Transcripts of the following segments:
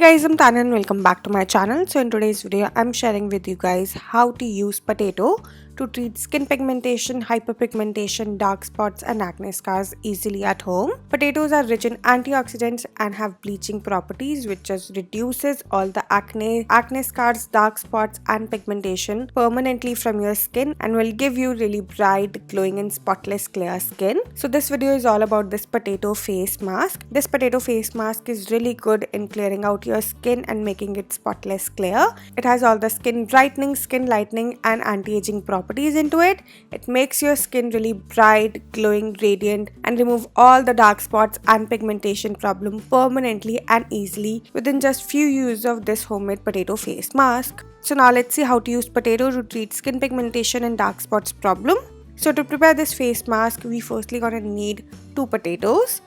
Guys, I'm Tanya and welcome back to my channel. So in today's video, I'm sharing with you guys how to use potato to treat skin pigmentation, hyperpigmentation, dark spots and acne scars easily at home. Potatoes are rich in antioxidants and have bleaching properties which just reduces all the acne scars, dark spots and pigmentation permanently from your skin and will give you really bright, glowing and spotless clear skin. So this video is all about this potato face mask. This potato face mask is really good in clearing out your skin and making it spotless clear. It has all the skin brightening, skin lightening and anti-aging properties into it. It makes your skin really bright, glowing, radiant and remove all the dark spots and pigmentation problem permanently and easily within just few uses of this homemade potato face mask. So now let's see how to use potato to treat skin pigmentation and dark spots problem. So to prepare this face mask, we firstly gonna need 2 potatoes.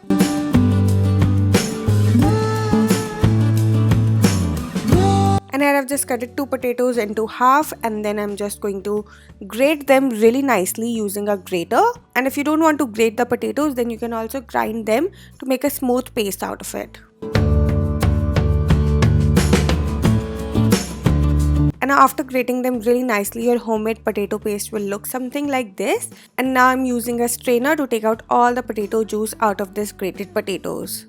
And here I've just cut 2 potatoes into half and then I'm just going to grate them really nicely using a grater. And if you don't want to grate the potatoes, then you can also grind them to make a smooth paste out of it. And now after grating them really nicely, your homemade potato paste will look something like this. And now I'm using a strainer to take out all the potato juice out of this grated potatoes.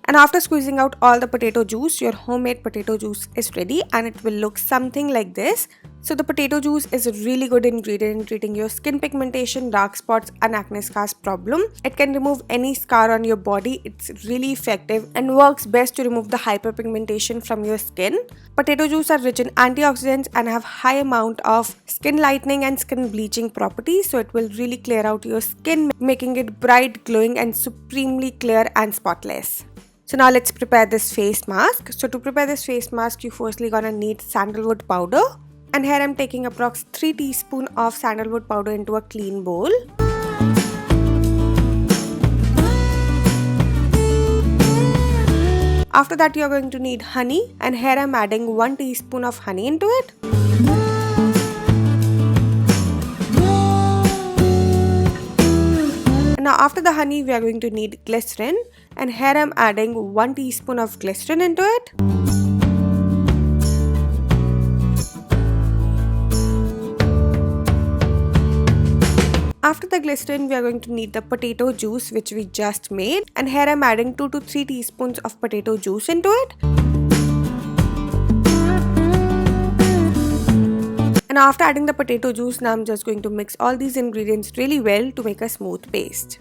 And after squeezing out all the potato juice, your homemade potato juice is ready and it will look something like this. So the potato juice is a really good ingredient in treating your skin pigmentation, dark spots and acne scars problem. It can remove any scar on your body. It's really effective and works best to remove the hyperpigmentation from your skin. Potato juice are rich in antioxidants and have high amount of skin lightening and skin bleaching properties. So it will really clear out your skin, making it bright, glowing and supremely clear and spotless. So now let's prepare this face mask. So to prepare this face mask, you firstly gonna need sandalwood powder. And here I'm taking approx 3 teaspoons of sandalwood powder into a clean bowl. After that you're going to need honey and here I'm adding 1 teaspoon of honey into it. Now after the honey we are going to need glycerin and here I am adding 1 teaspoon of glycerin into it. After the glycerin we are going to need the potato juice which we just made and here I am adding 2 to 3 teaspoons of potato juice into it. And after adding the potato juice, now I'm just going to mix all these ingredients really well to make a smooth paste.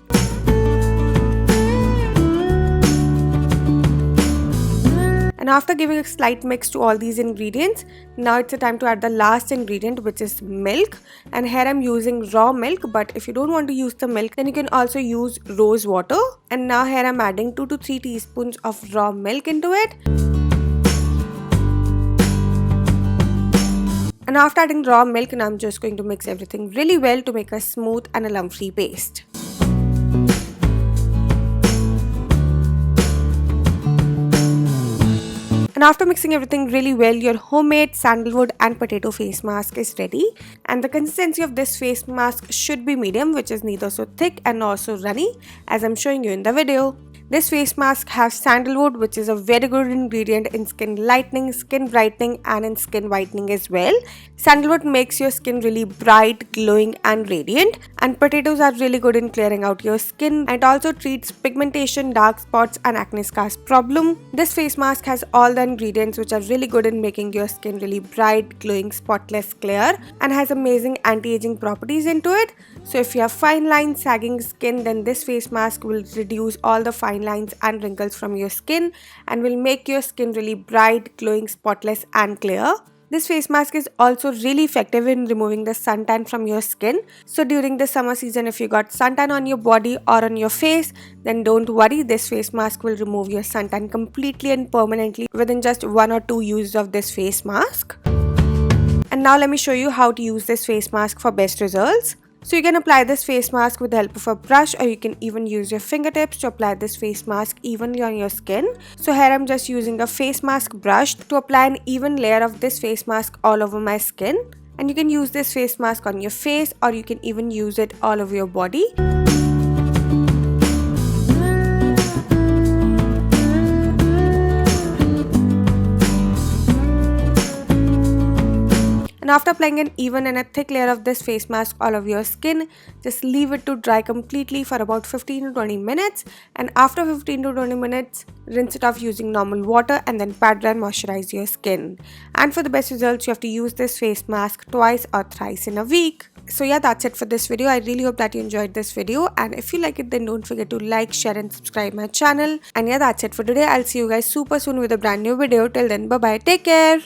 And after giving a slight mix to all these ingredients, now it's the time to add the last ingredient which is milk. And here I'm using raw milk, but if you don't want to use the milk, then you can also use rose water. And now here I'm adding 2 to 3 teaspoons of raw milk into it. And after adding raw milk, now I'm just going to mix everything really well to make a smooth and a lump-free paste. And after mixing everything really well, your homemade sandalwood and potato face mask is ready. And the consistency of this face mask should be medium, which is neither so thick and nor so runny as I'm showing you in the video. This face mask has sandalwood, which is a very good ingredient in skin lightening, skin brightening and in skin whitening as well. Sandalwood makes your skin really bright, glowing and radiant. And potatoes are really good in clearing out your skin. And it also treats pigmentation, dark spots and acne scars problem. This face mask has all the ingredients which are really good in making your skin really bright, glowing, spotless, clear and has amazing anti-aging properties into it. So if you have fine lines, sagging skin, then this face mask will reduce all the fine lines and wrinkles from your skin and will make your skin really bright, glowing, spotless and clear. This face mask is also really effective in removing the suntan from your skin. So during the summer season, if you got suntan on your body or on your face, then don't worry, this face mask will remove your suntan completely and permanently within just 1 or 2 uses of this face mask. And now let me show you how to use this face mask for best results. So you can apply this face mask with the help of a brush, or you can even use your fingertips to apply this face mask evenly on your skin. So here I'm just using a face mask brush to apply an even layer of this face mask all over my skin. And you can use this face mask on your face, or you can even use it all over your body. And after applying an even and a thick layer of this face mask all over your skin, just leave it to dry completely for about 15 to 20 minutes. And after 15 to 20 minutes, rinse it off using normal water and then pat dry and moisturize your skin. And for the best results, you have to use this face mask twice or thrice in a week. So yeah, that's it for this video. I really hope that you enjoyed this video, and if you like it, then don't forget to like, share and subscribe my channel. And yeah, that's it for today. I'll see you guys super soon with a brand new video. Till then, bye bye, take care.